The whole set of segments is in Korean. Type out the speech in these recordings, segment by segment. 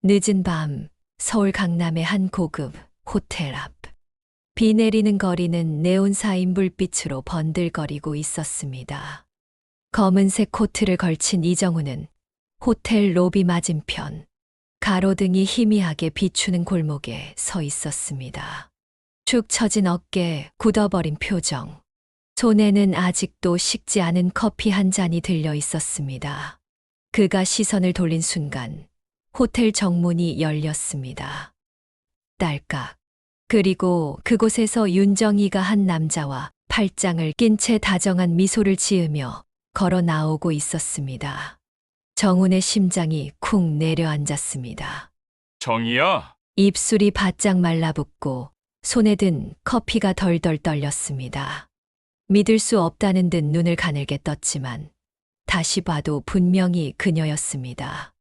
늦은 밤 서울 강남의 한 고급 호텔 앞. 비 내리는 거리는 네온사인 불빛으로 번들거리고 있었습니다. 검은색 코트를 걸친 이정우는 호텔 로비 맞은편 가로등이 희미하게 비추는 골목에 서 있었습니다. 축 처진 어깨, 굳어버린 표정. 손에는 아직도 식지 않은 커피 한 잔이 들려 있었습니다. 그가 시선을 돌린 순간 호텔 정문이 열렸습니다. 딸깍. 그리고 그곳에서 윤정이가 한 남자와 팔짱을 낀 채 다정한 미소를 지으며 걸어 나오고 있었습니다. 정훈의 심장이 쿵 내려앉았습니다. 정이야? 입술이 바짝 말라붙고 손에 든 커피가 덜덜 떨렸습니다. 믿을 수 없다는 듯 눈을 가늘게 떴지만 다시 봐도 분명히 그녀였습니다.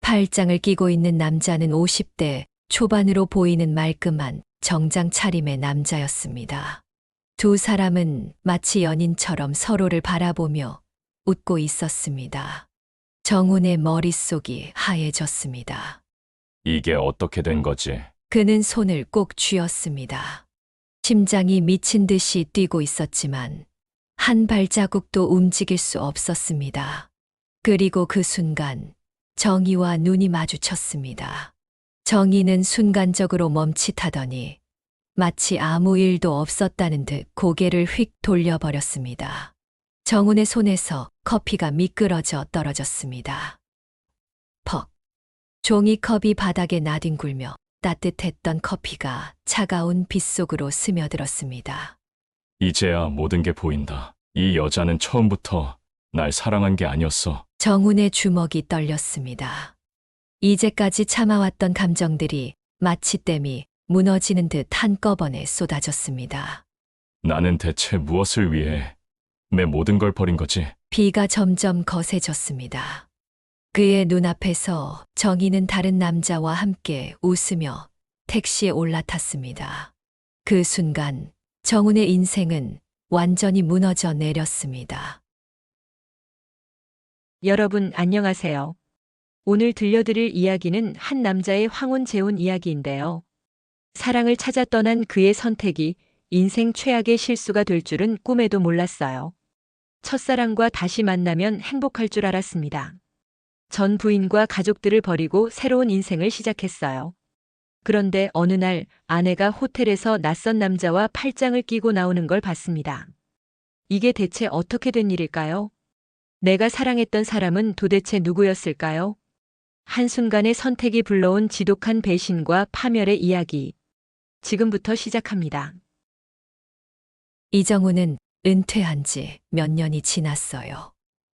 팔짱을 끼고 있는 남자는 50대 초반으로 보이는 말끔한 정장 차림의 남자였습니다. 두 사람은 마치 연인처럼 서로를 바라보며 웃고 있었습니다. 정훈의 머릿속이 하얘졌습니다. 이게 어떻게 된 거지? 그는 손을 꼭 쥐었습니다. 심장이 미친 듯이 뛰고 있었지만 한 발자국도 움직일 수 없었습니다. 그리고 그 순간 정희와 눈이 마주쳤습니다. 정희는 순간적으로 멈칫하더니 마치 아무 일도 없었다는 듯 고개를 휙 돌려버렸습니다. 정훈의 손에서 커피가 미끄러져 떨어졌습니다. 퍽. 종이컵이 바닥에 나뒹굴며 따뜻했던 커피가 차가운 빗속으로 스며들었습니다. 이제야 모든 게 보인다. 이 여자는 처음부터 날 사랑한 게 아니었어. 정훈의 주먹이 떨렸습니다. 이제까지 참아왔던 감정들이 마치 댐이 무너지는 듯 한꺼번에 쏟아졌습니다. 나는 대체 무엇을 위해 내 모든 걸 버린 거지? 비가 점점 거세졌습니다. 그의 눈앞에서 정희는 다른 남자와 함께 웃으며 택시에 올라탔습니다. 그 순간 정훈의 인생은 완전히 무너져 내렸습니다. 여러분 안녕하세요. 오늘 들려드릴 이야기는 한 남자의 황혼 재혼 이야기인데요. 사랑을 찾아 떠난 그의 선택이 인생 최악의 실수가 될 줄은 꿈에도 몰랐어요. 첫사랑과 다시 만나면 행복할 줄 알았습니다. 전 부인과 가족들을 버리고 새로운 인생을 시작했어요. 그런데 어느 날 아내가 호텔에서 낯선 남자와 팔짱을 끼고 나오는 걸 봤습니다. 이게 대체 어떻게 된 일일까요? 내가 사랑했던 사람은 도대체 누구였을까요? 한순간의 선택이 불러온 지독한 배신과 파멸의 이야기. 지금부터 시작합니다. 이정훈은 은퇴한 지 몇 년이 지났어요.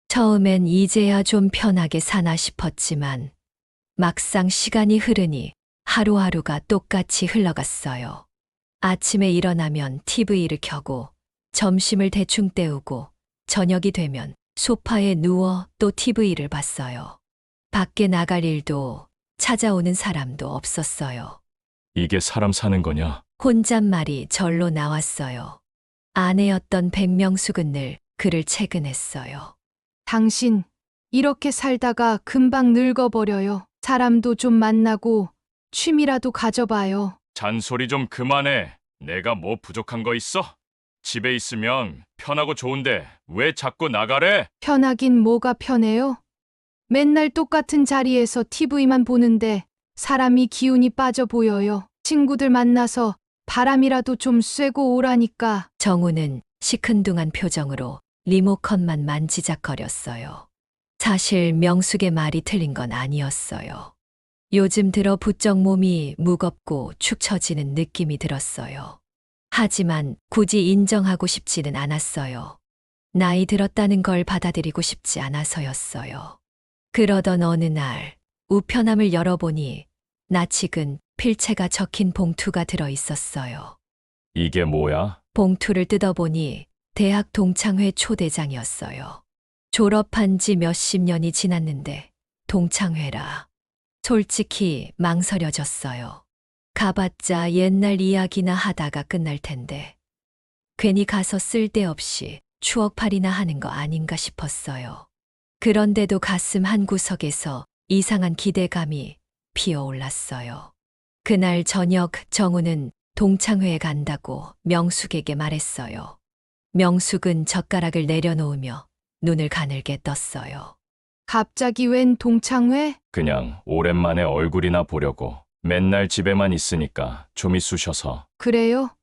처음엔 이제야 좀 편하게 사나 싶었지만 막상 시간이 흐르니 하루하루가 똑같이 흘러갔어요. 아침에 일어나면 TV를 켜고 점심을 대충 때우고 저녁이 되면 소파에 누워 또 TV를 봤어요. 밖에 나갈 일도 찾아오는 사람도 없었어요. 이게 사람 사는 거냐? 혼잣말이 절로 나왔어요. 아내였던 백명숙은 늘 그를 채근했어요. 당신, 이렇게 살다가 금방 늙어버려요. 사람도 좀 만나고 취미라도 가져봐요. 잔소리 좀 그만해. 내가 뭐 부족한 거 있어? 집에 있으면 편하고 좋은데 왜 자꾸 나가래? 편하긴 뭐가 편해요? 맨날 똑같은 자리에서 TV만 보는데 사람이 기운이 빠져 보여요. 친구들 만나서 바람이라도 좀 쐬고 오라니까. 정우는 시큰둥한 표정으로 리모컨만 만지작거렸어요. 사실 명숙의 말이 틀린 건 아니었어요. 요즘 들어 부쩍 몸이 무겁고 축 처지는 느낌이 들었어요. 하지만 굳이 인정하고 싶지는 않았어요. 나이 들었다는 걸 받아들이고 싶지 않아서였어요. 그러던 어느 날 우편함을 열어보니 낯익은 필체가 적힌 봉투가 들어 있었어요. 이게 뭐야? 봉투를 뜯어보니 대학 동창회 초대장이었어요. 졸업한 지 몇십 년이 지났는데 동창회라. 솔직히 망설여졌어요. 가봤자 옛날 이야기나 하다가 끝날 텐데 괜히 가서 쓸데없이 추억팔이나 하는 거 아닌가 싶었어요. 그런데도 가슴 한구석에서 이상한 기대감이 피어올랐어요. 그날 저녁 정우는 동창회에 간다고 명숙에게 말했어요. 명숙은 젓가락을 내려놓으며 눈을 가늘게 떴어요. 갑자기 웬 동창회? 그냥 오랜만에 얼굴이나 보려고. 맨날 집에만 있으니까 좀이 쑤셔서. 그래요?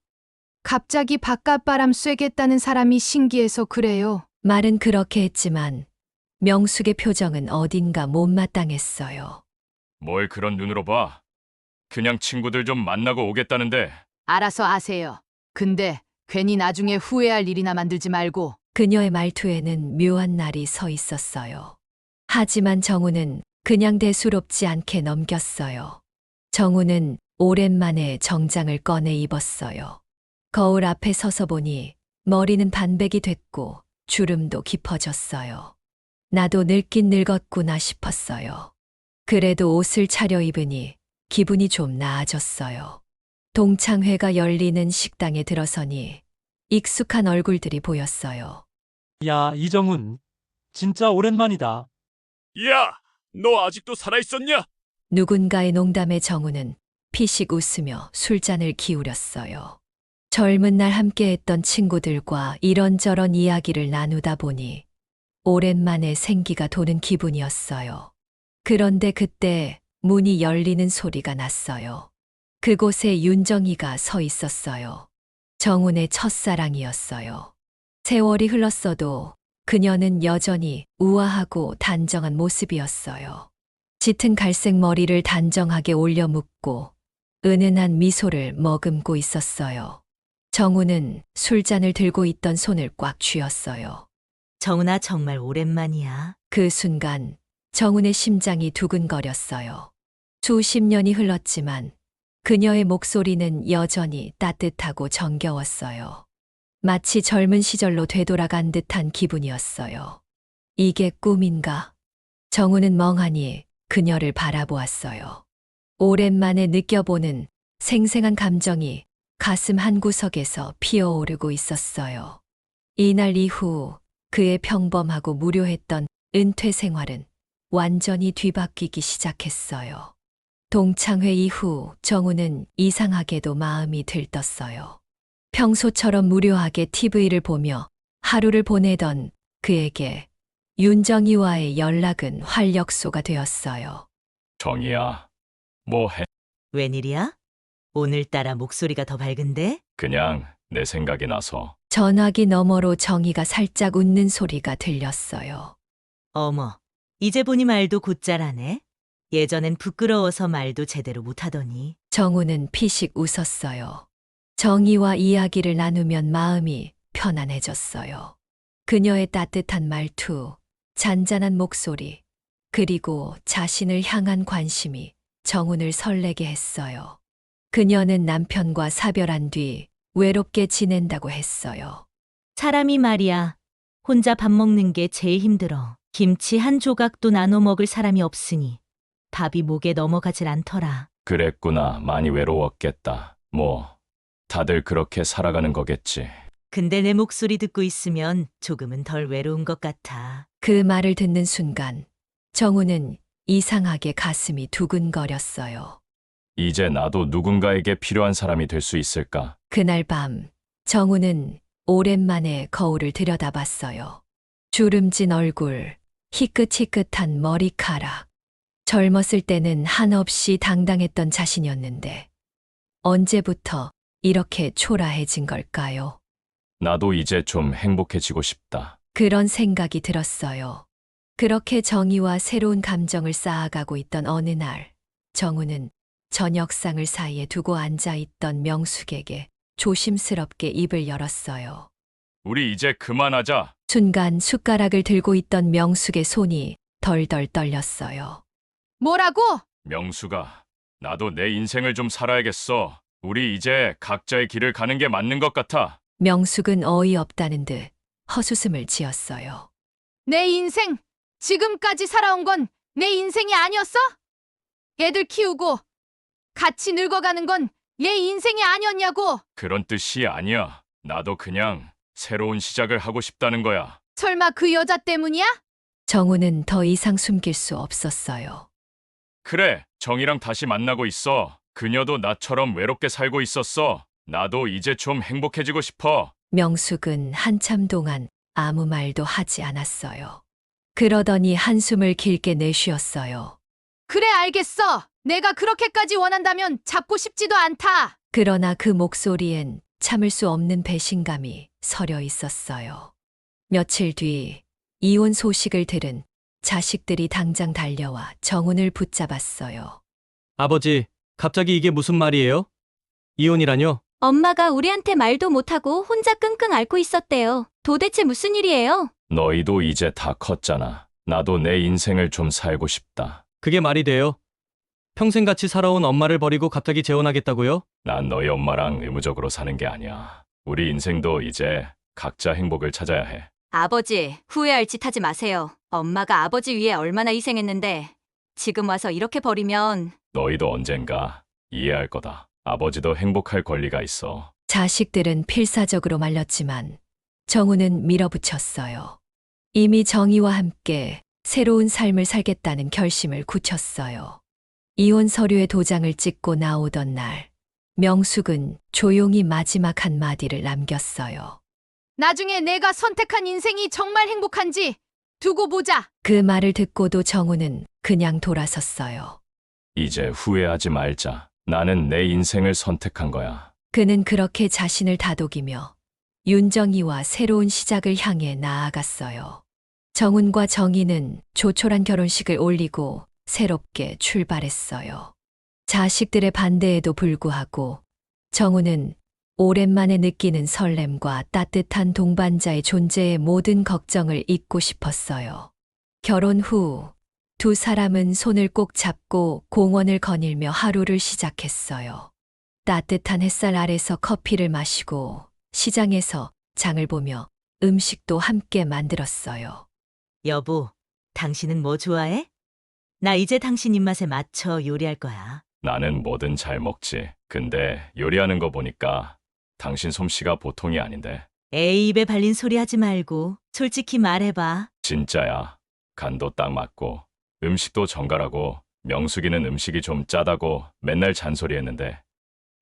갑자기 바깥바람 쐬겠다는 사람이 신기해서 그래요. 말은 그렇게 했지만 명숙의 표정은 어딘가 못마땅했어요. 뭘 그런 눈으로 봐. 그냥 친구들 좀 만나고 오겠다는데. 알아서 아세요. 근데 괜히 나중에 후회할 일이나 만들지 말고. 그녀의 말투에는 묘한 날이 서 있었어요. 하지만 정우는 그냥 대수롭지 않게 넘겼어요. 정우는 오랜만에 정장을 꺼내 입었어요. 거울 앞에 서서 보니 머리는 반백이 됐고 주름도 깊어졌어요. 나도 늙긴 늙었구나 싶었어요. 그래도 옷을 차려입으니 기분이 좀 나아졌어요. 동창회가 열리는 식당에 들어서니 익숙한 얼굴들이 보였어요. 야, 이정훈. 진짜 오랜만이다. 야, 너 아직도 살아있었냐? 누군가의 농담에 정우는 피식 웃으며 술잔을 기울였어요. 젊은 날 함께했던 친구들과 이런저런 이야기를 나누다 보니 오랜만에 생기가 도는 기분이었어요. 그런데 그때 문이 열리는 소리가 났어요. 그곳에 윤정이가 서 있었어요. 정훈의 첫사랑이었어요. 세월이 흘렀어도 그녀는 여전히 우아하고 단정한 모습이었어요. 짙은 갈색 머리를 단정하게 올려 묶고 은은한 미소를 머금고 있었어요. 정우는 술잔을 들고 있던 손을 꽉 쥐었어요. 정은아, 정말 오랜만이야. 그 순간 정훈의 심장이 두근거렸어요. 수십 년이 흘렀지만 그녀의 목소리는 여전히 따뜻하고 정겨웠어요. 마치 젊은 시절로 되돌아간 듯한 기분이었어요. 이게 꿈인가? 정훈은 멍하니 그녀를 바라보았어요. 오랜만에 느껴보는 생생한 감정이 가슴 한구석에서 피어오르고 있었어요. 이날 이후 그의 평범하고 무료했던 은퇴 생활은 완전히 뒤바뀌기 시작했어요. 동창회 이후 정우는 이상하게도 마음이 들떴어요. 평소처럼 무료하게 TV를 보며 하루를 보내던 그에게 윤정이와의 연락은 활력소가 되었어요. 정이야, 뭐 해? 웬일이야? 오늘따라 목소리가 더 밝은데? 그냥 내 생각이 나서. 전화기 너머로 정이가 살짝 웃는 소리가 들렸어요. 어머, 이제 보니 말도 곧잘하네. 예전엔 부끄러워서 말도 제대로 못하더니. 정우는 피식 웃었어요. 정이와 이야기를 나누면 마음이 편안해졌어요. 그녀의 따뜻한 말투, 잔잔한 목소리, 그리고 자신을 향한 관심이 정훈을 설레게 했어요. 그녀는 남편과 사별한 뒤 외롭게 지낸다고 했어요. 사람이 말이야, 혼자 밥 먹는 게 제일 힘들어. 김치 한 조각도 나눠 먹을 사람이 없으니 밥이 목에 넘어가질 않더라. 그랬구나. 많이 외로웠겠다. 뭐, 다들 그렇게 살아가는 거겠지. 근데 내 목소리 듣고 있으면 조금은 덜 외로운 것 같아. 그 말을 듣는 순간 정우는 이상하게 가슴이 두근거렸어요. 이제 나도 누군가에게 필요한 사람이 될 수 있을까? 그날 밤 정우는 오랜만에 거울을 들여다봤어요. 주름진 얼굴, 희끗희끗한 머리카락. 젊었을 때는 한없이 당당했던 자신이었는데 언제부터 이렇게 초라해진 걸까요? 나도 이제 좀 행복해지고 싶다. 그런 생각이 들었어요. 그렇게 정의와 새로운 감정을 쌓아가고 있던 어느 날, 정우는 저녁상을 사이에 두고 앉아있던 명숙에게 조심스럽게 입을 열었어요. 우리 이제 그만하자. 순간 숟가락을 들고 있던 명숙의 손이 덜덜 떨렸어요. 뭐라고? 명수가, 나도 내 인생을 좀 살아야겠어. 우리 이제 각자의 길을 가는 게 맞는 것 같아. 명숙은 어이없다는 듯 헛웃음을 지었어요. 내 인생! 지금까지 살아온 건 내 인생이 아니었어? 애들 키우고 같이 늙어가는 건 얘 인생이 아니었냐고! 그런 뜻이 아니야. 나도 그냥 새로운 시작을 하고 싶다는 거야. 설마 그 여자 때문이야? 정우는 더 이상 숨길 수 없었어요. 그래, 정이랑 다시 만나고 있어. 그녀도 나처럼 외롭게 살고 있었어. 나도 이제 좀 행복해지고 싶어. 명숙은 한참 동안 아무 말도 하지 않았어요. 그러더니 한숨을 길게 내쉬었어요. 그래, 알겠어. 내가 그렇게까지 원한다면 잡고 싶지도 않다. 그러나 그 목소리엔 참을 수 없는 배신감이 서려 있었어요. 며칠 뒤 이혼 소식을 들은 자식들이 당장 달려와 정훈을 붙잡았어요. 아버지, 갑자기 이게 무슨 말이에요? 이혼이라뇨? 엄마가 우리한테 말도 못하고 혼자 끙끙 앓고 있었대요. 도대체 무슨 일이에요? 너희도 이제 다 컸잖아. 나도 내 인생을 좀 살고 싶다. 그게 말이 돼요? 평생 같이 살아온 엄마를 버리고 갑자기 재혼하겠다고요? 난 너희 엄마랑 의무적으로 사는 게 아니야. 우리 인생도 이제 각자 행복을 찾아야 해. 아버지, 후회할 짓 하지 마세요. 엄마가 아버지 위해 얼마나 희생했는데 지금 와서 이렇게 버리면. 너희도 언젠가 이해할 거다. 아버지도 행복할 권리가 있어. 자식들은 필사적으로 말렸지만 정훈은 밀어붙였어요. 이미 정희와 함께 새로운 삶을 살겠다는 결심을 굳혔어요. 이혼 서류에 도장을 찍고 나오던 날, 명숙은 조용히 마지막 한마디를 남겼어요. 나중에 내가 선택한 인생이 정말 행복한지 두고 보자. 그 말을 듣고도 정훈은 그냥 돌아섰어요. 이제 후회하지 말자. 나는 내 인생을 선택한 거야. 그는 그렇게 자신을 다독이며 윤정희와 새로운 시작을 향해 나아갔어요. 정훈과 정희는 조촐한 결혼식을 올리고 새롭게 출발했어요. 자식들의 반대에도 불구하고 정훈은 오랜만에 느끼는 설렘과 따뜻한 동반자의 존재에 모든 걱정을 잊고 싶었어요. 결혼 후 두 사람은 손을 꼭 잡고 공원을 거닐며 하루를 시작했어요. 따뜻한 햇살 아래서 커피를 마시고 시장에서 장을 보며 음식도 함께 만들었어요. 여보, 당신은 뭐 좋아해? 나 이제 당신 입맛에 맞춰 요리할 거야. 나는 뭐든 잘 먹지. 근데 요리하는 거 보니까 당신 솜씨가 보통이 아닌데. 에이, 입에 발린 소리 하지 말고 솔직히 말해봐. 진짜야. 간도 딱 맞고 음식도 정갈하고 명숙이는 음식이 좀 짜다고 맨날 잔소리했는데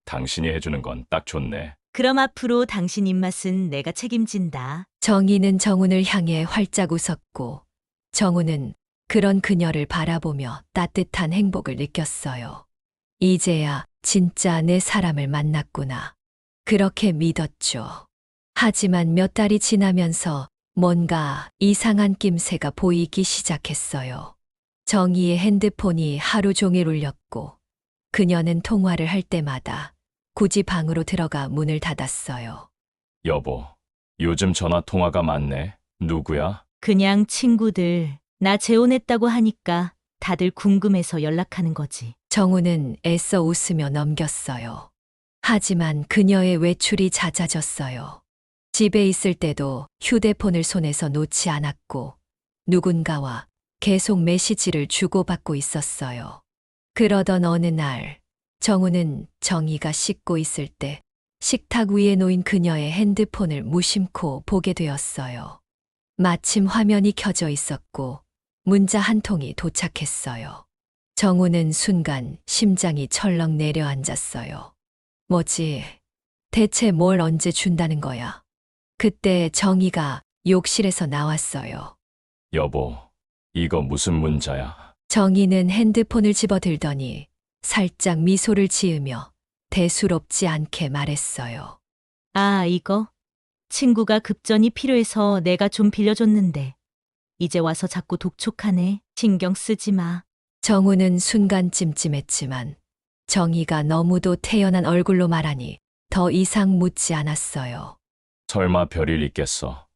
당신이 해주는 건 딱 좋네. 그럼 앞으로 당신 입맛은 내가 책임진다. 정희는 정훈을 향해 활짝 웃었고 정훈은 그런 그녀를 바라보며 따뜻한 행복을 느꼈어요. 이제야 진짜 내 사람을 만났구나. 그렇게 믿었죠. 하지만 몇 달이 지나면서 뭔가 이상한 낌새가 보이기 시작했어요. 정희의 핸드폰이 하루 종일 울렸고 그녀는 통화를 할 때마다 굳이 방으로 들어가 문을 닫았어요. 여보, 요즘 전화 통화가 많네. 누구야? 그냥 친구들. 나 재혼했다고 하니까 다들 궁금해서 연락하는 거지. 정훈은 애써 웃으며 넘겼어요. 하지만 그녀의 외출이 잦아졌어요. 집에 있을 때도 휴대폰을 손에서 놓지 않았고 누군가와 계속 메시지를 주고받고 있었어요. 그러던 어느 날 정훈은 정희가 씻고 있을 때 식탁 위에 놓인 그녀의 핸드폰을 무심코 보게 되었어요. 마침 화면이 켜져 있었고 문자 한 통이 도착했어요. 정훈은 순간 심장이 철렁 내려앉았어요. 뭐지? 대체 뭘 언제 준다는 거야? 그때 정희가 욕실에서 나왔어요. 여보, 이거 무슨 문자야? 정희는 핸드폰을 집어들더니 살짝 미소를 지으며 대수롭지 않게 말했어요. 아, 이거? 친구가 급전이 필요해서 내가 좀 빌려줬는데 이제 와서 자꾸 독촉하네. 신경 쓰지 마. 정훈은 순간 찜찜했지만 정희가 너무도 태연한 얼굴로 말하니 더 이상 묻지 않았어요. 설마 별일 있겠어.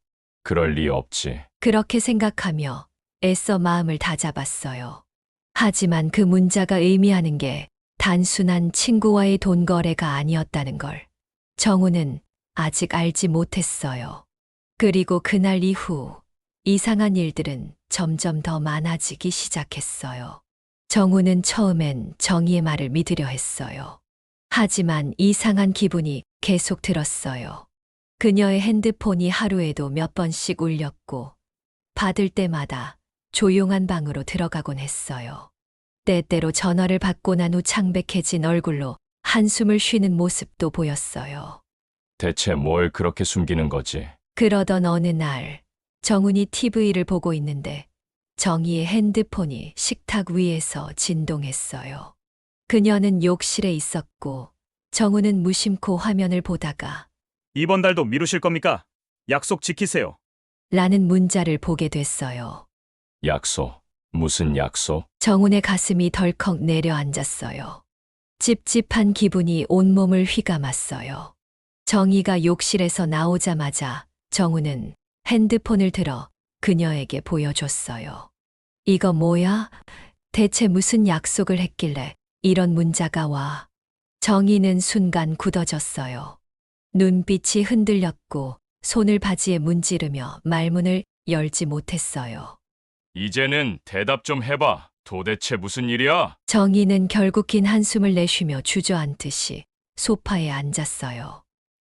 그럴 리 없지. 그렇게 생각하며 애써 마음을 다잡았어요. 하지만 그 문자가 의미하는 게 단순한 친구와의 돈 거래가 아니었다는 걸 정훈은 아직 알지 못했어요. 그리고 그날 이후 이상한 일들은 점점 더 많아지기 시작했어요. 정훈은 처음엔 정희의 말을 믿으려 했어요. 하지만 이상한 기분이 계속 들었어요. 그녀의 핸드폰이 하루에도 몇 번씩 울렸고 받을 때마다 조용한 방으로 들어가곤 했어요. 때때로 전화를 받고 난 후 창백해진 얼굴로 한숨을 쉬는 모습도 보였어요. 대체 뭘 그렇게 숨기는 거지? 그러던 어느 날 정훈이 TV를 보고 있는데 정희의 핸드폰이 식탁 위에서 진동했어요. 그녀는 욕실에 있었고 정훈은 무심코 화면을 보다가 이번 달도 미루실 겁니까? 약속 지키세요. 라는 문자를 보게 됐어요. 약속. 무슨 약속? 정훈의 가슴이 덜컥 내려앉았어요. 찝찝한 기분이 온몸을 휘감았어요. 정희가 욕실에서 나오자마자 정훈은 핸드폰을 들어 그녀에게 보여줬어요. 이거 뭐야? 대체 무슨 약속을 했길래 이런 문자가 와? 정희는 순간 굳어졌어요. 눈빛이 흔들렸고 손을 바지에 문지르며 말문을 열지 못했어요. 이제는 대답 좀 해봐. 도대체 무슨 일이야? 정희는 결국 긴 한숨을 내쉬며 주저앉듯이 소파에 앉았어요.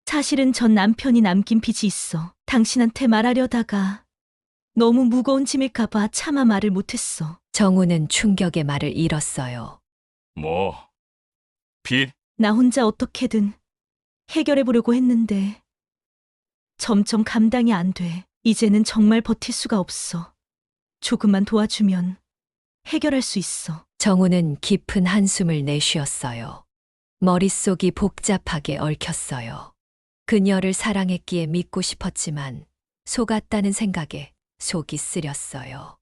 사실은 전 남편이 남긴 빚이 있어. 당신한테 말하려다가 너무 무거운 짐일까봐 차마 말을 못했어. 정훈은 충격의 말을 잃었어요. 뭐? 빚? 나 혼자 어떻게든 해결해 보려고 했는데 점점 감당이 안 돼. 이제는 정말 버틸 수가 없어. 조금만 도와주면 해결할 수 있어. 정훈은 깊은 한숨을 내쉬었어요. 머릿속이 복잡하게 얽혔어요. 그녀를 사랑했기에 믿고 싶었지만 속았다는 생각에 속이 쓰렸어요.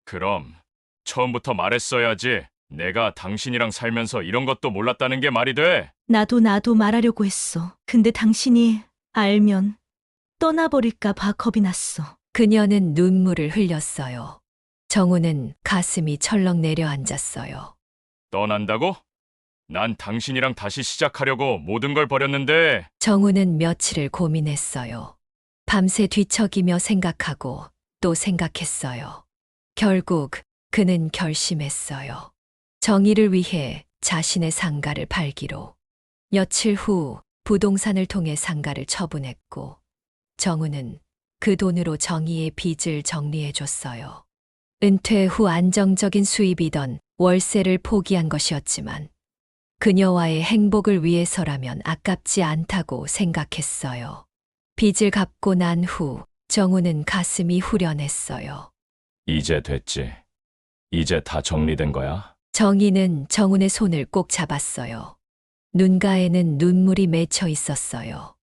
그럼 처음부터 말했어야지. 내가 당신이랑 살면서 이런 것도 몰랐다는 게 말이 돼? 나도 말하려고 했어. 근데 당신이 알면 떠나버릴까 봐 겁이 났어. 그녀는 눈물을 흘렸어요. 정훈은 가슴이 철렁 내려앉았어요. 떠난다고? 난 당신이랑 다시 시작하려고 모든 걸 버렸는데. 정훈은 며칠을 고민했어요. 밤새 뒤척이며 생각하고 또 생각했어요. 결국 그는 결심했어요. 정의를 위해 자신의 상가를 팔기로. 며칠 후 부동산을 통해 상가를 처분했고 정훈은 그 돈으로 정의의 빚을 정리해줬어요. 은퇴 후 안정적인 수입이던 월세를 포기한 것이었지만 그녀와의 행복을 위해서라면 아깝지 않다고 생각했어요. 빚을 갚고 난 후 정훈은 가슴이 후련했어요. 이제 됐지. 이제 다 정리된 거야? 정희는 정훈의 손을 꼭 잡았어요. 눈가에는 눈물이 맺혀 있었어요.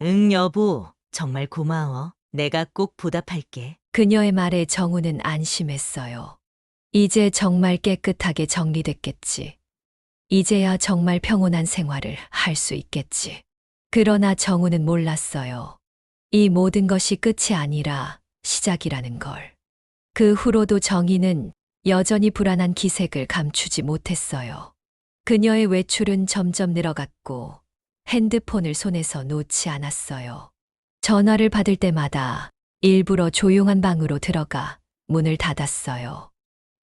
응, 여보. 정말 고마워. 내가 꼭 보답할게. 그녀의 말에 정훈은 안심했어요. 이제 정말 깨끗하게 정리됐겠지. 이제야 정말 평온한 생활을 할 수 있겠지. 그러나 정훈은 몰랐어요. 이 모든 것이 끝이 아니라 시작이라는 걸. 그 후로도 정희는 여전히 불안한 기색을 감추지 못했어요. 그녀의 외출은 점점 늘어갔고 핸드폰을 손에서 놓지 않았어요. 전화를 받을 때마다 일부러 조용한 방으로 들어가 문을 닫았어요.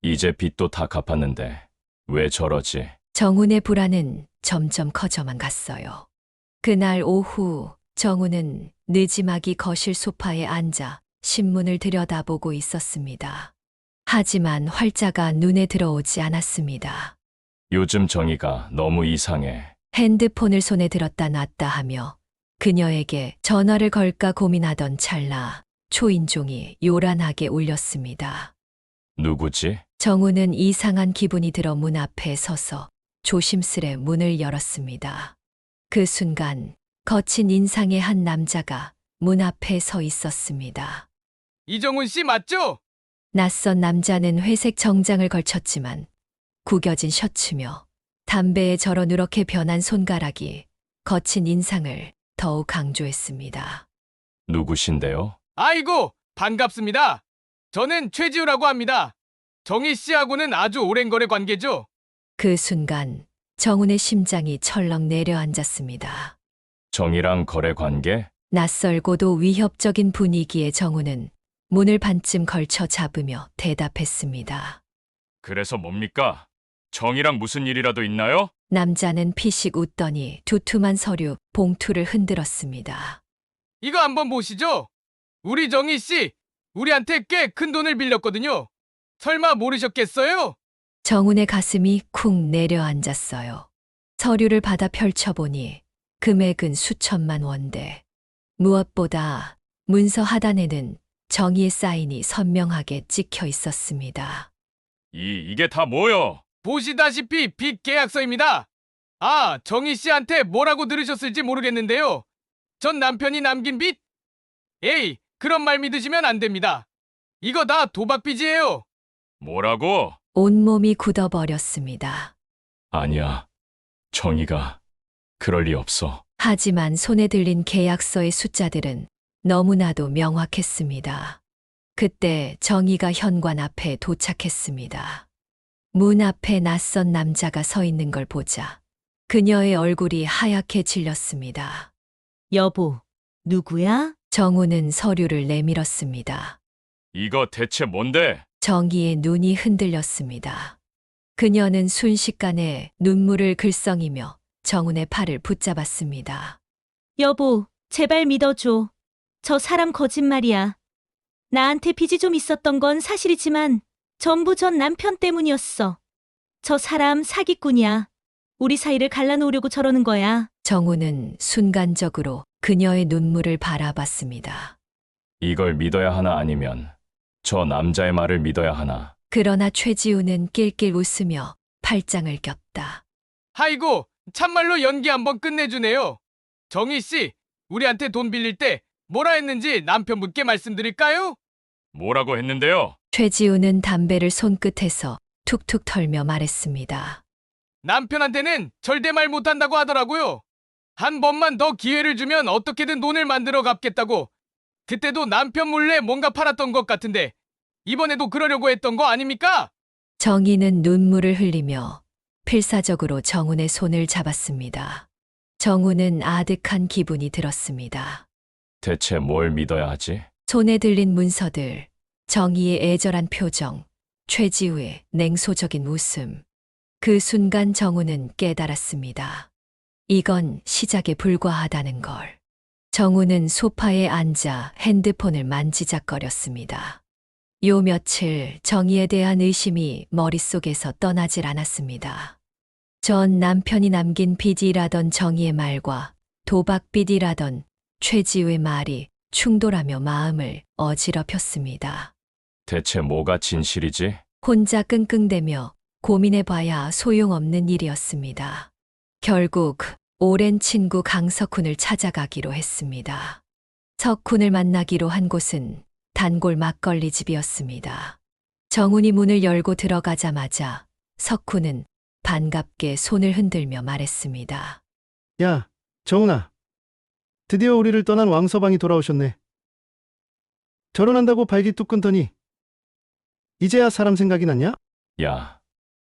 이제 빚도 다 갚았는데 왜 저러지? 정훈의 불안은 점점 커져만 갔어요. 그날 오후 정훈은 느지막이 거실 소파에 앉아 신문을 들여다보고 있었습니다. 하지만 활자가 눈에 들어오지 않았습니다. 요즘 정의가 너무 이상해. 핸드폰을 손에 들었다 놨다 하며 그녀에게 전화를 걸까 고민하던 찰나 초인종이 요란하게 울렸습니다. 누구지? 정훈은 이상한 기분이 들어 문 앞에 서서 조심스레 문을 열었습니다. 그 순간 거친 인상의 한 남자가 문 앞에 서 있었습니다. 이정훈 씨 맞죠? 낯선 남자는 회색 정장을 걸쳤지만 구겨진 셔츠며 담배에 절어 누렇게 변한 손가락이 거친 인상을 더욱 강조했습니다. 누구신데요? 아이고, 반갑습니다. 저는 최지우라고 합니다. 정희 씨하고는 아주 오랜 거래 관계죠. 그 순간 정훈의 심장이 철렁 내려앉았습니다. 정의랑 거래 관계? 낯설고도 위협적인 분위기에 정훈은 문을 반쯤 걸쳐 잡으며 대답했습니다. 그래서 뭡니까? 정의랑 무슨 일이라도 있나요? 남자는 피식 웃더니 두툼한 서류 봉투를 흔들었습니다. 이거 한번 보시죠. 우리 정희 씨, 우리한테 꽤 큰 돈을 빌렸거든요. 설마 모르셨겠어요? 정훈의 가슴이 쿵 내려앉았어요. 서류를 받아 펼쳐보니 금액은 수천만 원대. 무엇보다 문서 하단에는 정희의 사인이 선명하게 찍혀 있었습니다. 이게 다 뭐요? 보시다시피 빚 계약서입니다. 아, 정희 씨한테 뭐라고 들으셨을지 모르겠는데요. 전 남편이 남긴 빚? 에이, 그런 말 믿으시면 안 됩니다. 이거 다 도박 빚이에요. 뭐라고? 온몸이 굳어버렸습니다. 아니야. 정희가 그럴 리 없어. 하지만 손에 들린 계약서의 숫자들은 너무나도 명확했습니다. 그때 정희가 현관 앞에 도착했습니다. 문 앞에 낯선 남자가 서 있는 걸 보자 그녀의 얼굴이 하얗게 질렸습니다. 여보, 누구야? 정우는 서류를 내밀었습니다. 이거 대체 뭔데? 정희의 눈이 흔들렸습니다. 그녀는 순식간에 눈물을 글썽이며 정훈의 팔을 붙잡았습니다. 여보, 제발 믿어줘. 저 사람 거짓말이야. 나한테 빚이 좀 있었던 건 사실이지만 전부 전 남편 때문이었어. 저 사람 사기꾼이야. 우리 사이를 갈라놓으려고 저러는 거야. 정우는 순간적으로 그녀의 눈물을 바라봤습니다. 이걸 믿어야 하나 아니면 저 남자의 말을 믿어야 하나? 그러나 최지우는 낄낄 웃으며 팔짱을 꼈다. 아이고, 참말로 연기 한번 끝내주네요. 정희 씨, 우리한테 돈 빌릴 때 뭐라 했는지 남편분께 말씀드릴까요? 뭐라고 했는데요? 최지우는 담배를 손끝에서 툭툭 털며 말했습니다. 남편한테는 절대 말 못한다고 하더라고요. 한 번만 더 기회를 주면 어떻게든 돈을 만들어 갚겠다고. 그때도 남편 몰래 뭔가 팔았던 것 같은데 이번에도 그러려고 했던 거 아닙니까? 정희는 눈물을 흘리며 필사적으로 정훈의 손을 잡았습니다. 정훈은 아득한 기분이 들었습니다. 대체 뭘 믿어야 하지? 손에 들린 문서들, 정희의 애절한 표정, 최지우의 냉소적인 웃음. 그 순간 정훈은 깨달았습니다. 이건 시작에 불과하다는 걸. 정훈은 소파에 앉아 핸드폰을 만지작거렸습니다. 요 며칠 정희에 대한 의심이 머릿속에서 떠나질 않았습니다. 전 남편이 남긴 빚이라던 정희의 말과 도박빚이라던 최지우의 말이 충돌하며 마음을 어지럽혔습니다. 대체 뭐가 진실이지? 혼자 끙끙대며 고민해봐야 소용없는 일이었습니다. 결국 오랜 친구 강석훈을 찾아가기로 했습니다. 석훈을 만나기로 한 곳은 단골 막걸리 집이었습니다. 정훈이 문을 열고 들어가자마자 석훈은 반갑게 손을 흔들며 말했습니다. 야, 정훈아. 드디어 우리를 떠난 왕서방이 돌아오셨네. 결혼한다고 발기 뚝 끊더니 이제야 사람 생각이 났냐? 야,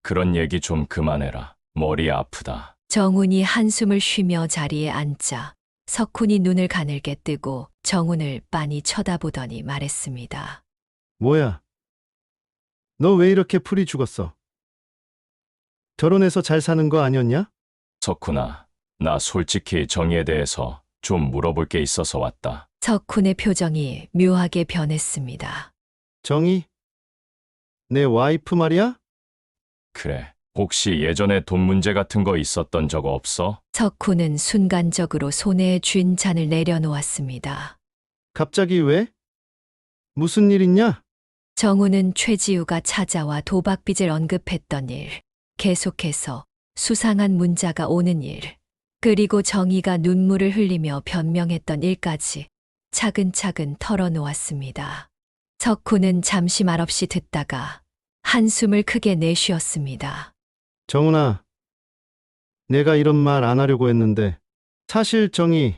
그런 얘기 좀 그만해라. 머리 아프다. 정훈이 한숨을 쉬며 자리에 앉자 석훈이 눈을 가늘게 뜨고 정훈을 빤히 쳐다보더니 말했습니다. 뭐야? 너 왜 이렇게 풀이 죽었어? 결혼해서 잘 사는 거 아니었냐? 석훈아, 나 솔직히 정희에 대해서 좀 물어볼 게 있어서 왔다. 석훈의 표정이 묘하게 변했습니다. 정희? 내 와이프 말이야? 그래, 혹시 예전에 돈 문제 같은 거 있었던 적 없어? 석훈은 순간적으로 손에 쥔 잔을 내려놓았습니다. 갑자기 왜? 무슨 일 있냐? 정훈은 최지우가 찾아와 도박빚을 언급했던 일, 계속해서 수상한 문자가 오는 일, 그리고 정희가 눈물을 흘리며 변명했던 일까지 차근차근 털어놓았습니다. 석훈은 잠시 말없이 듣다가 한숨을 크게 내쉬었습니다. 정훈아, 내가 이런 말 안 하려고 했는데 사실 정희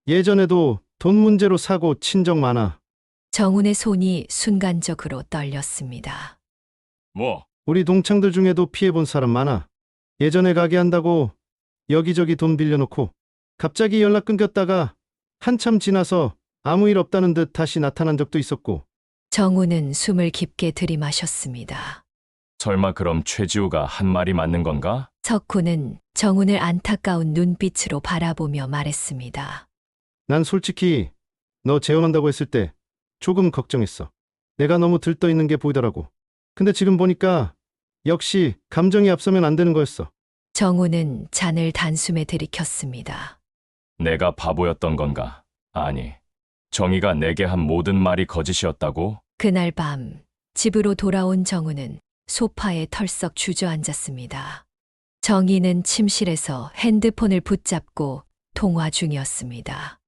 예전에도 돈 문제로 사고 친 적 많아. 정훈의 손이 순간적으로 떨렸습니다. 뭐? 우리 동창들 중에도 피해본 사람 많아. 예전에 가게 한다고 여기저기 돈 빌려놓고 갑자기 연락 끊겼다가 한참 지나서 아무 일 없다는 듯 다시 나타난 적도 있었고. 정훈은 숨을 깊게 들이마셨습니다. 설마 그럼 최지우가 한 말이 맞는 건가? 석훈은 정훈을 안타까운 눈빛으로 바라보며 말했습니다. 난 솔직히 너 재혼한다고 했을 때 조금 걱정했어. 내가 너무 들떠있는 게 보이더라고. 근데 지금 보니까 역시 감정이 앞서면 안 되는 거였어. 정우는 잔을 단숨에 들이켰습니다. 내가 바보였던 건가? 아니, 정희가 내게 한 모든 말이 거짓이었다고? 그날 밤 집으로 돌아온 정우는 소파에 털썩 주저앉았습니다. 정희는 침실에서 핸드폰을 붙잡고 통화 중이었습니다.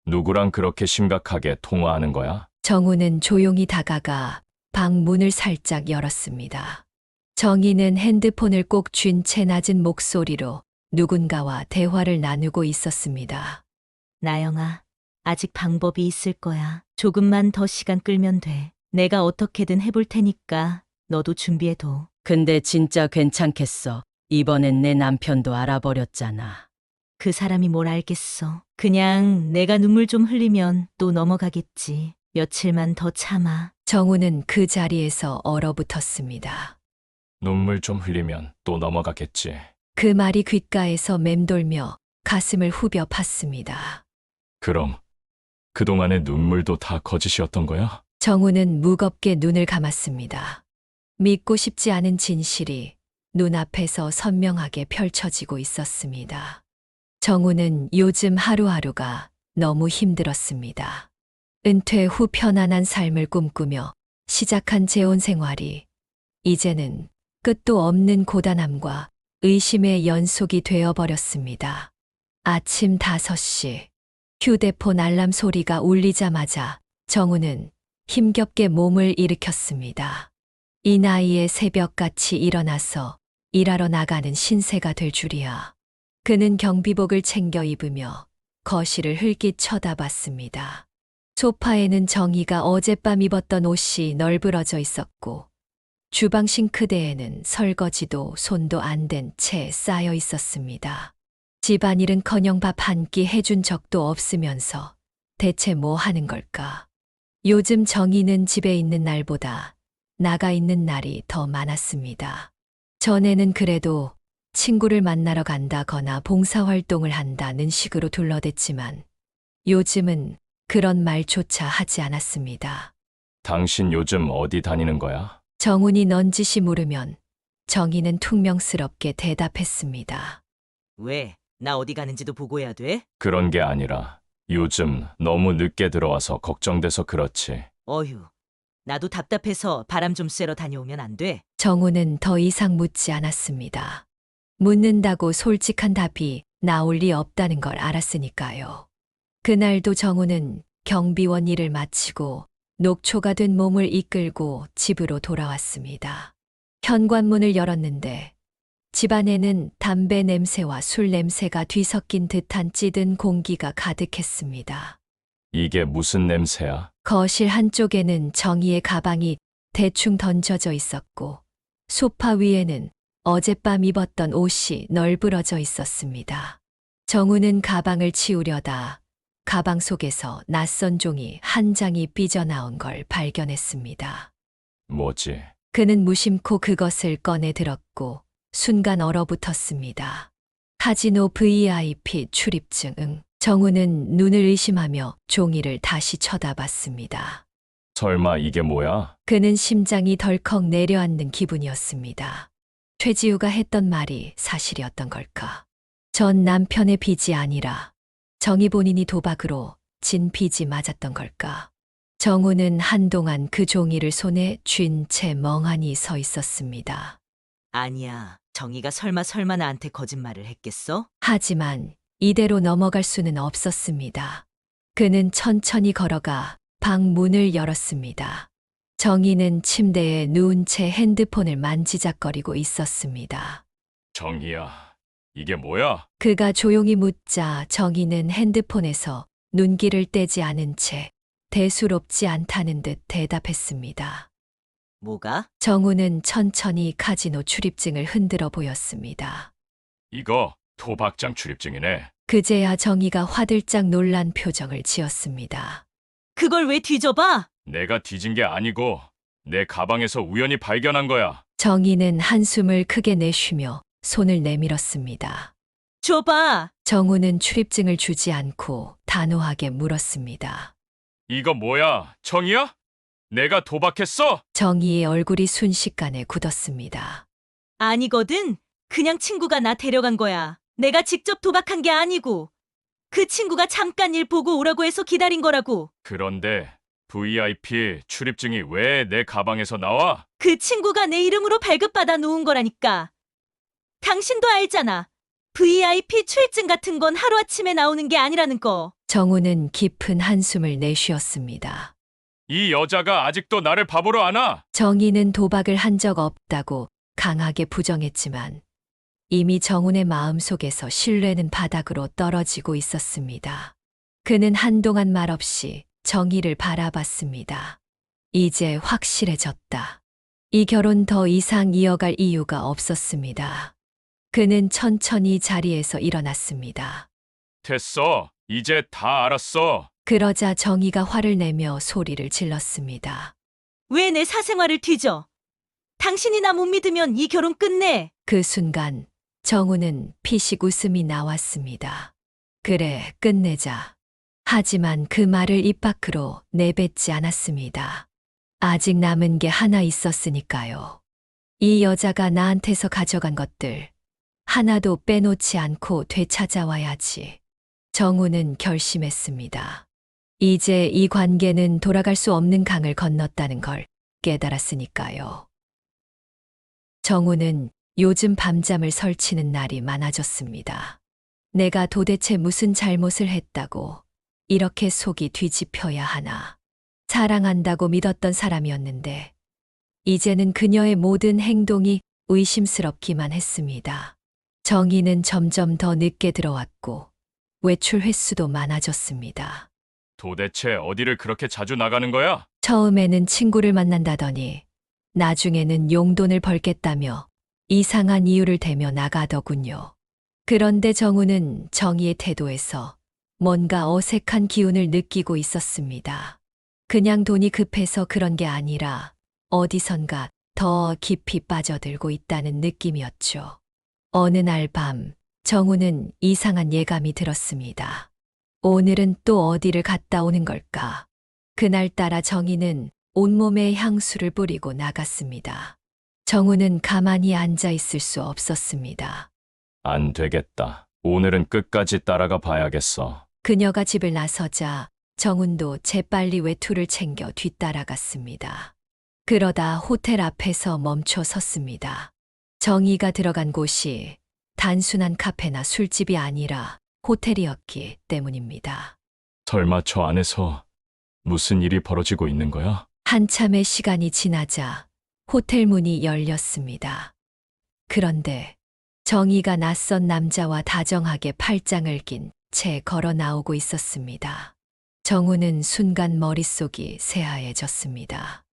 누구랑 그렇게 심각하게 통화하는 거야? 정우는 조용히 다가가 방 문을 살짝 열었습니다. 정희는 핸드폰을 꼭 쥔 채 낮은 목소리로 누군가와 대화를 나누고 있었습니다. 나영아, 아직 방법이 있을 거야. 조금만 더 시간 끌면 돼. 내가 어떻게든 해볼 테니까 너도 준비해둬. 근데 진짜 괜찮겠어. 이번엔 내 남편도 알아버렸잖아. 그 사람이 뭘 알겠어. 그냥 내가 눈물 좀 흘리면 또 넘어가겠지. 며칠만 더 참아. 정우는 그 자리에서 얼어붙었습니다. 눈물 좀 흘리면 또 넘어가겠지. 그 말이 귓가에서 맴돌며 가슴을 후벼 팠습니다. 그럼 그동안의 눈물도 다 거짓이었던 거야? 정우는 무겁게 눈을 감았습니다. 믿고 싶지 않은 진실이 눈앞에서 선명하게 펼쳐지고 있었습니다. 정우는 요즘 하루하루가 너무 힘들었습니다. 은퇴 후 편안한 삶을 꿈꾸며 시작한 재혼 생활이 이제는 끝도 없는 고단함과 의심의 연속이 되어버렸습니다. 아침 5시 휴대폰 알람 소리가 울리자마자 정우는 힘겹게 몸을 일으켰습니다. 이 나이에 새벽같이 일어나서 일하러 나가는 신세가 될 줄이야. 그는 경비복을 챙겨 입으며 거실을 흘깃 쳐다봤습니다. 소파에는 정희가 어젯밤 입었던 옷이 널브러져 있었고 주방 싱크대에는 설거지도 손도 안 댄 채 쌓여 있었습니다. 집안일은커녕 밥 한 끼 해준 적도 없으면서 대체 뭐 하는 걸까? 요즘 정희는 집에 있는 날보다 나가 있는 날이 더 많았습니다. 전에는 그래도 친구를 만나러 간다거나 봉사활동을 한다는 식으로 둘러댔지만 요즘은 그런 말조차 하지 않았습니다. 당신 요즘 어디 다니는 거야? 정훈이 넌지시 물으면 정희는 퉁명스럽게 대답했습니다. 왜? 나 어디 가는지도 보고해야 돼? 그런 게 아니라 요즘 너무 늦게 들어와서 걱정돼서 그렇지. 어휴, 나도 답답해서 바람 좀 쐬러 다녀오면 안 돼? 정우는 더 이상 묻지 않았습니다. 묻는다고 솔직한 답이 나올 리 없다는 걸 알았으니까요. 그날도 정우는 경비원 일을 마치고 녹초가 된 몸을 이끌고 집으로 돌아왔습니다. 현관문을 열었는데 집안에는 담배 냄새와 술 냄새가 뒤섞인 듯한 찌든 공기가 가득했습니다. 이게 무슨 냄새야? 거실 한쪽에는 정희의 가방이 대충 던져져 있었고 소파 위에는 어젯밤 입었던 옷이 널브러져 있었습니다. 정우는 가방을 치우려다 가방 속에서 낯선 종이 한 장이 삐져나온 걸 발견했습니다. 뭐지? 그는 무심코 그것을 꺼내 들었고 순간 얼어붙었습니다. 카지노 VIP 출입증. 정우는 눈을 의심하며 종이를 다시 쳐다봤습니다. 설마 이게 뭐야? 그는 심장이 덜컥 내려앉는 기분이었습니다. 최지우가 했던 말이 사실이었던 걸까? 전 남편의 빚이 아니라 정희 본인이 도박으로 진 빚이 맞았던 걸까? 정우는 한동안 그 종이를 손에 쥔 채 멍하니 서 있었습니다. 아니야, 정희가 설마 나한테 거짓말을 했겠어? 하지만 이대로 넘어갈 수는 없었습니다. 그는 천천히 걸어가 방 문을 열었습니다. 정희는 침대에 누운 채 핸드폰을 만지작거리고 있었습니다. 정희야, 이게 뭐야? 그가 조용히 묻자 정희는 핸드폰에서 눈길을 떼지 않은 채 대수롭지 않다는 듯 대답했습니다. 뭐가? 정우는 천천히 카지노 출입증을 흔들어 보였습니다. 이거 도박장 출입증이네. 그제야 정희가 화들짝 놀란 표정을 지었습니다. 그걸 왜 뒤져봐? 내가 뒤진 게 아니고 내 가방에서 우연히 발견한 거야. 정희는 한숨을 크게 내쉬며 손을 내밀었습니다. 줘봐. 정우는 출입증을 주지 않고 단호하게 물었습니다. 이거 뭐야? 정희야? 내가 도박했어? 정희의 얼굴이 순식간에 굳었습니다. 아니거든. 그냥 친구가 나 데려간 거야. 내가 직접 도박한 게 아니고. 그 친구가 잠깐 일 보고 오라고 해서 기다린 거라고. 그런데 VIP 출입증이 왜 내 가방에서 나와? 그 친구가 내 이름으로 발급받아 놓은 거라니까. 당신도 알잖아. VIP 출입증 같은 건 하루아침에 나오는 게 아니라는 거. 정우는 깊은 한숨을 내쉬었습니다. 이 여자가 아직도 나를 바보로 아나? 정희는 도박을 한 적 없다고 강하게 부정했지만 이미 정훈의 마음속에서 신뢰는 바닥으로 떨어지고 있었습니다. 그는 한동안 말없이 정희를 바라봤습니다. 이제 확실해졌다. 이 결혼 더 이상 이어갈 이유가 없었습니다. 그는 천천히 자리에서 일어났습니다. 됐어. 이제 다 알았어. 그러자 정희가 화를 내며 소리를 질렀습니다. 왜 내 사생활을 뒤져? 당신이 나 못 믿으면 이 결혼 끝내. 그 순간 정우는 피식 웃음이 나왔습니다. 그래, 끝내자. 하지만 그 말을 입 밖으로 내뱉지 않았습니다. 아직 남은 게 하나 있었으니까요. 이 여자가 나한테서 가져간 것들 하나도 빼놓지 않고 되찾아와야지. 정우는 결심했습니다. 이제 이 관계는 돌아갈 수 없는 강을 건넜다는 걸 깨달았으니까요. 정우는 요즘 밤잠을 설치는 날이 많아졌습니다. 내가 도대체 무슨 잘못을 했다고 이렇게 속이 뒤집혀야 하나. 사랑한다고 믿었던 사람이었는데 이제는 그녀의 모든 행동이 의심스럽기만 했습니다. 정희는 점점 더 늦게 들어왔고 외출 횟수도 많아졌습니다. 도대체 어디를 그렇게 자주 나가는 거야? 처음에는 친구를 만난다더니 나중에는 용돈을 벌겠다며 이상한 이유를 대며 나가더군요. 그런데 정우는 정희의 태도에서 뭔가 어색한 기운을 느끼고 있었습니다. 그냥 돈이 급해서 그런 게 아니라 어디선가 더 깊이 빠져들고 있다는 느낌이었죠. 어느 날 밤 정우는 이상한 예감이 들었습니다. 오늘은 또 어디를 갔다 오는 걸까? 그날따라 정희는 온몸에 향수를 뿌리고 나갔습니다. 정우는 가만히 앉아 있을 수 없었습니다. 안 되겠다. 오늘은 끝까지 따라가 봐야겠어. 그녀가 집을 나서자 정훈도 재빨리 외투를 챙겨 뒤따라갔습니다. 그러다 호텔 앞에서 멈춰 섰습니다. 정희가 들어간 곳이 단순한 카페나 술집이 아니라 호텔이었기 때문입니다. 설마 저 안에서 무슨 일이 벌어지고 있는 거야? 한참의 시간이 지나자 호텔 문이 열렸습니다. 그런데 정희가 낯선 남자와 다정하게 팔짱을 낀 채 걸어 나오고 있었습니다. 정우는 순간 머릿속이 새하얘졌습니다.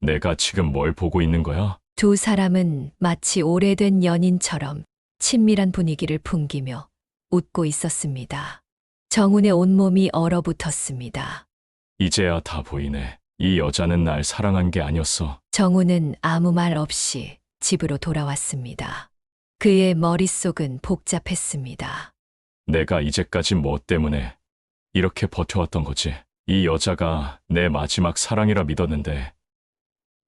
내가 지금 뭘 보고 있는 거야? 두 사람은 마치 오래된 연인처럼 친밀한 분위기를 풍기며 웃고 있었습니다. 정훈의 온몸이 얼어붙었습니다. 이제야 다 보이네. 이 여자는 날 사랑한 게 아니었어. 정훈은 아무 말 없이 집으로 돌아왔습니다. 그의 머릿속은 복잡했습니다. 내가 이제까지 뭐 때문에 이렇게 버텨왔던 거지. 이 여자가 내 마지막 사랑이라 믿었는데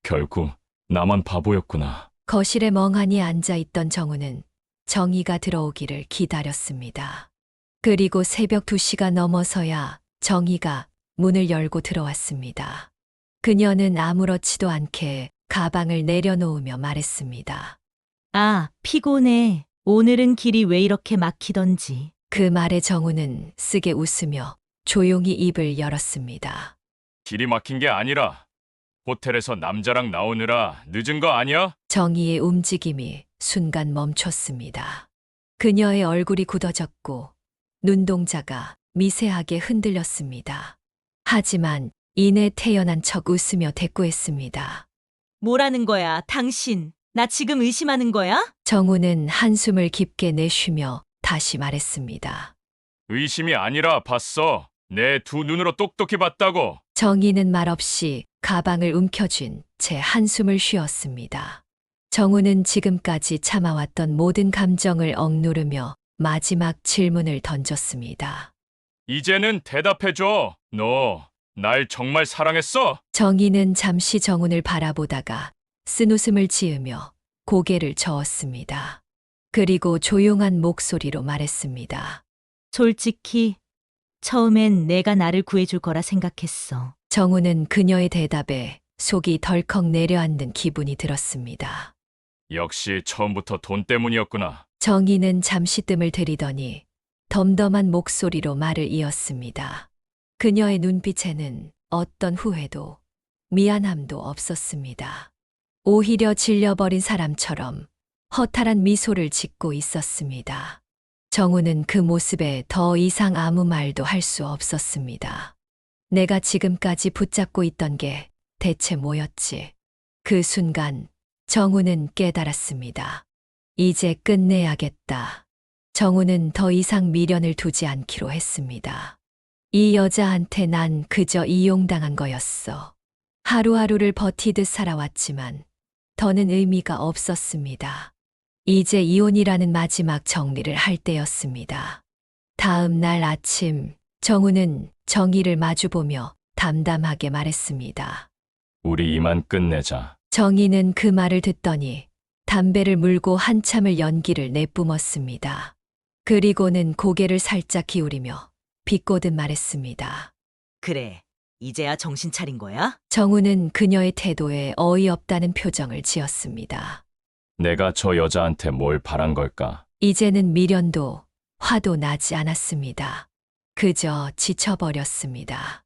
결국 나만 바보였구나. 거실에 멍하니 앉아있던 정우는 정희가 들어오기를 기다렸습니다. 그리고 새벽 2시가 넘어서야 정희가 문을 열고 들어왔습니다. 그녀는 아무렇지도 않게 가방을 내려놓으며 말했습니다. 아, 피곤해. 오늘은 길이 왜 이렇게 막히던지. 그 말에 정우는 쓰게 웃으며 조용히 입을 열었습니다. 길이 막힌 게 아니라 호텔에서 남자랑 나오느라 늦은 거 아니야? 정희의 움직임이 순간 멈췄습니다. 그녀의 얼굴이 굳어졌고 눈동자가 미세하게 흔들렸습니다. 하지만 이내 태연한 척 웃으며 대꾸했습니다. 뭐라는 거야, 당신? 나 지금 의심하는 거야? 정우는 한숨을 깊게 내쉬며 다시 말했습니다. 의심이 아니라 봤어. 내 두 눈으로 똑똑히 봤다고. 정희는 말없이 가방을 움켜쥔 채 한숨을 쉬었습니다. 정우는 지금까지 참아왔던 모든 감정을 억누르며 마지막 질문을 던졌습니다. 이제는 대답해줘. 너 날 정말 사랑했어? 정희는 잠시 정훈을 바라보다가 쓴웃음을 지으며 고개를 저었습니다. 그리고 조용한 목소리로 말했습니다. 솔직히 처음엔 내가 나를 구해줄 거라 생각했어. 정우는 그녀의 대답에 속이 덜컥 내려앉는 기분이 들었습니다. 역시 처음부터 돈 때문이었구나. 정희는 잠시 뜸을 들이더니 덤덤한 목소리로 말을 이었습니다. 그녀의 눈빛에는 어떤 후회도 미안함도 없었습니다. 오히려 질려버린 사람처럼 허탈한 미소를 짓고 있었습니다. 정우는 그 모습에 더 이상 아무 말도 할 수 없었습니다. 내가 지금까지 붙잡고 있던 게 대체 뭐였지? 그 순간 정우는 깨달았습니다. 이제 끝내야겠다. 정우는 더 이상 미련을 두지 않기로 했습니다. 이 여자한테 난 그저 이용당한 거였어. 하루하루를 버티듯 살아왔지만 더는 의미가 없었습니다. 이제 이혼이라는 마지막 정리를 할 때였습니다. 다음 날 아침, 정우는 정희를 마주보며 담담하게 말했습니다. 우리 이만 끝내자. 정희는 그 말을 듣더니 담배를 물고 한참을 연기를 내뿜었습니다. 그리고는 고개를 살짝 기울이며 비꼬듯 말했습니다. 그래, 이제야 정신 차린 거야? 정우는 그녀의 태도에 어이없다는 표정을 지었습니다. 내가 저 여자한테 뭘 바란 걸까? 이제는 미련도 화도 나지 않았습니다. 그저 지쳐버렸습니다.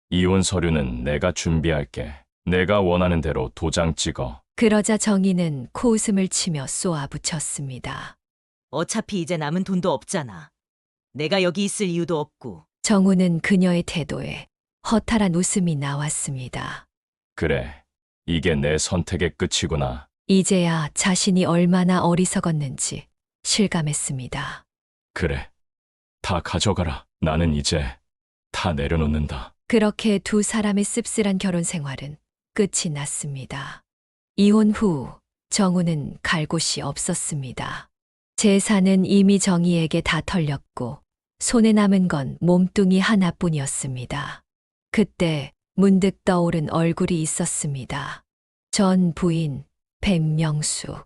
이혼 서류는 내가 준비할게. 내가 원하는 대로 도장 찍어. 그러자 정희는 코웃음을 치며 쏘아붙였습니다. 어차피 이제 남은 돈도 없잖아. 내가 여기 있을 이유도 없고. 정우는 그녀의 태도에 허탈한 웃음이 나왔습니다. 그래, 이게 내 선택의 끝이구나. 이제야 자신이 얼마나 어리석었는지 실감했습니다. 그래, 다 가져가라. 나는 이제 다 내려놓는다. 그렇게 두 사람의 씁쓸한 결혼 생활은 끝이 났습니다. 이혼 후 정우는 갈 곳이 없었습니다. 재산은 이미 정희에게 다 털렸고 손에 남은 건 몸뚱이 하나뿐이었습니다. 그때 문득 떠오른 얼굴이 있었습니다. 전 부인 백명숙.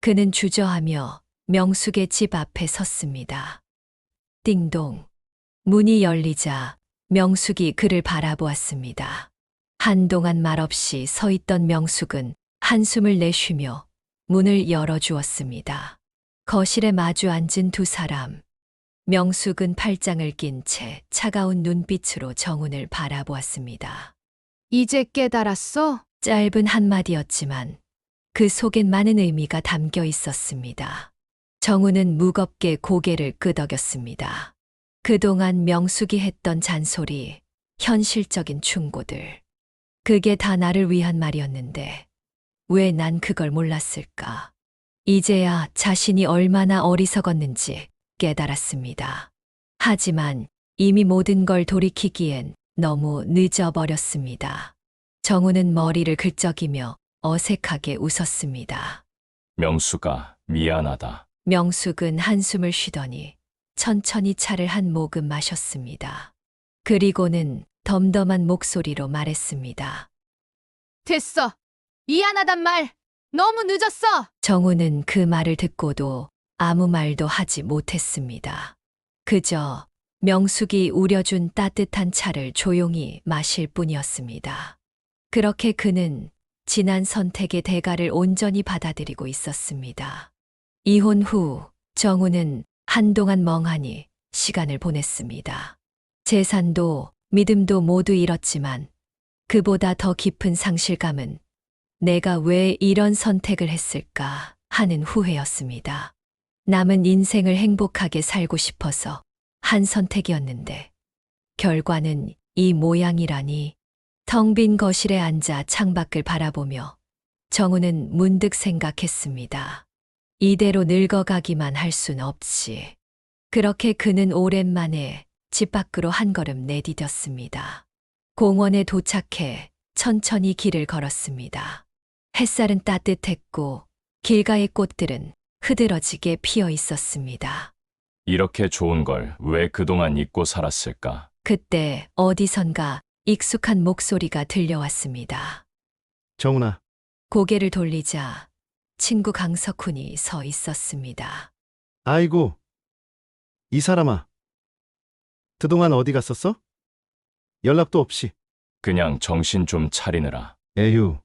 그는 주저하며 명숙의 집 앞에 섰습니다. 띵동. 문이 열리자 명숙이 그를 바라보았습니다. 한동안 말없이 서 있던 명숙은 한숨을 내쉬며 문을 열어주었습니다. 거실에 마주 앉은 두 사람. 명숙은 팔짱을 낀 채 차가운 눈빛으로 정훈을 바라보았습니다. 이제 깨달았어? 짧은 한마디였지만 그 속엔 많은 의미가 담겨 있었습니다. 정훈은 무겁게 고개를 끄덕였습니다. 그동안 명숙이 했던 잔소리, 현실적인 충고들. 그게 다 나를 위한 말이었는데 왜 난 그걸 몰랐을까? 이제야 자신이 얼마나 어리석었는지 깨달았습니다. 하지만 이미 모든 걸 돌이키기엔 너무 늦어버렸습니다. 정우는 머리를 긁적이며 어색하게 웃었습니다. 명수가 미안하다. 명숙은 한숨을 쉬더니 천천히 차를 한 모금 마셨습니다. 그리고는 덤덤한 목소리로 말했습니다. 됐어. 미안하단 말. 너무 늦었어. 정우는 그 말을 듣고도 아무 말도 하지 못했습니다. 그저 명숙이 우려준 따뜻한 차를 조용히 마실 뿐이었습니다. 그렇게 그는 지난 선택의 대가를 온전히 받아들이고 있었습니다. 이혼 후 정우는 한동안 멍하니 시간을 보냈습니다. 재산도 믿음도 모두 잃었지만 그보다 더 깊은 상실감은 내가 왜 이런 선택을 했을까 하는 후회였습니다. 남은 인생을 행복하게 살고 싶어서 한 선택이었는데 결과는 이 모양이라니. 텅 빈 거실에 앉아 창밖을 바라보며 정우는 문득 생각했습니다. 이대로 늙어가기만 할 순 없지. 그렇게 그는 오랜만에 집 밖으로 한 걸음 내디뎠습니다. 공원에 도착해 천천히 길을 걸었습니다. 햇살은 따뜻했고 길가의 꽃들은 흐드러지게 피어 있었습니다. 이렇게 좋은 걸 왜 그동안 잊고 살았을까? 그때 어디선가 익숙한 목소리가 들려왔습니다. 정훈아, 고개를 돌리자 친구 강석훈이 서 있었습니다. 아이고, 이 사람아. 그동안 어디 갔었어? 연락도 없이. 그냥 정신 좀 차리느라. 에휴,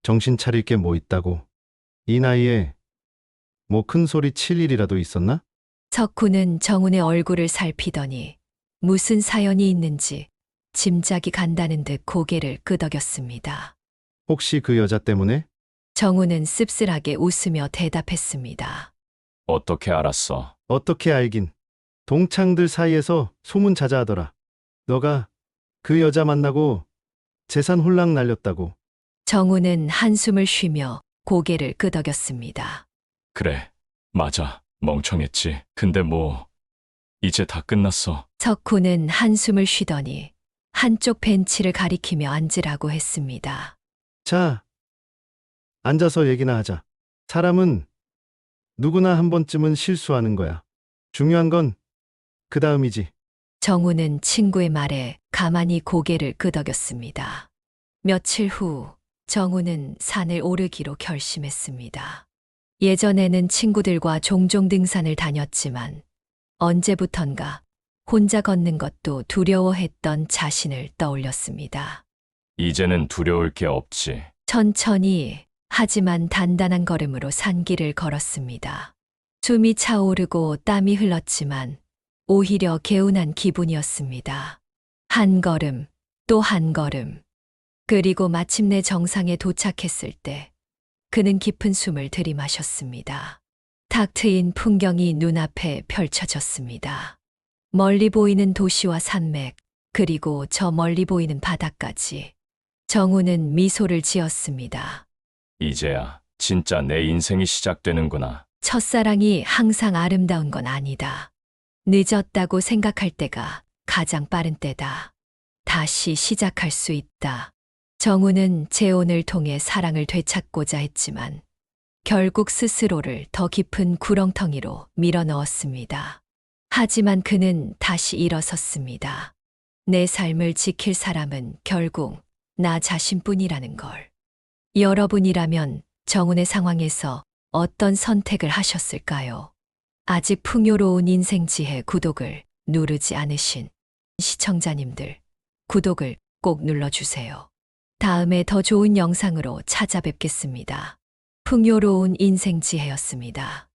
정신 차릴 게 뭐 있다고. 이 나이에 뭐 큰 소리 칠 일이라도 있었나? 석훈은 정훈의 얼굴을 살피더니 무슨 사연이 있는지 짐작이 간다는 듯 고개를 끄덕였습니다. 혹시 그 여자 때문에? 정훈은 씁쓸하게 웃으며 대답했습니다. 어떻게 알았어? 어떻게 알긴. 동창들 사이에서 소문 자자하더라. 너가 그 여자 만나고 재산 홀랑 날렸다고. 정훈은 한숨을 쉬며 고개를 끄덕였습니다. 그래, 맞아. 멍청했지. 근데 뭐, 이제 다 끝났어. 석훈은 한숨을 쉬더니 한쪽 벤치를 가리키며 앉으라고 했습니다. 자, 앉아서 얘기나 하자. 사람은 누구나 한 번쯤은 실수하는 거야. 중요한 건 그 다음이지. 정훈은 친구의 말에 가만히 고개를 끄덕였습니다. 며칠 후 정훈은 산을 오르기로 결심했습니다. 예전에는 친구들과 종종 등산을 다녔지만 언제부턴가 혼자 걷는 것도 두려워했던 자신을 떠올렸습니다. 이제는 두려울 게 없지. 천천히 하지만 단단한 걸음으로 산길을 걸었습니다. 숨이 차오르고 땀이 흘렀지만 오히려 개운한 기분이었습니다. 한 걸음, 또 한 걸음. 그리고 마침내 정상에 도착했을 때 그는 깊은 숨을 들이마셨습니다. 탁 트인 풍경이 눈앞에 펼쳐졌습니다. 멀리 보이는 도시와 산맥, 그리고 저 멀리 보이는 바다까지. 정훈은 미소를 지었습니다. 이제야 진짜 내 인생이 시작되는구나. 첫사랑이 항상 아름다운 건 아니다. 늦었다고 생각할 때가 가장 빠른 때다. 다시 시작할 수 있다. 정훈은 재혼을 통해 사랑을 되찾고자 했지만 결국 스스로를 더 깊은 구렁텅이로 밀어넣었습니다. 하지만 그는 다시 일어섰습니다. 내 삶을 지킬 사람은 결국 나 자신뿐이라는 걸. 여러분이라면 정훈의 상황에서 어떤 선택을 하셨을까요? 아직 풍요로운 인생지혜 구독을 누르지 않으신 시청자님들, 구독을 꼭 눌러주세요. 다음에 더 좋은 영상으로 찾아뵙겠습니다. 풍요로운 인생지혜였습니다.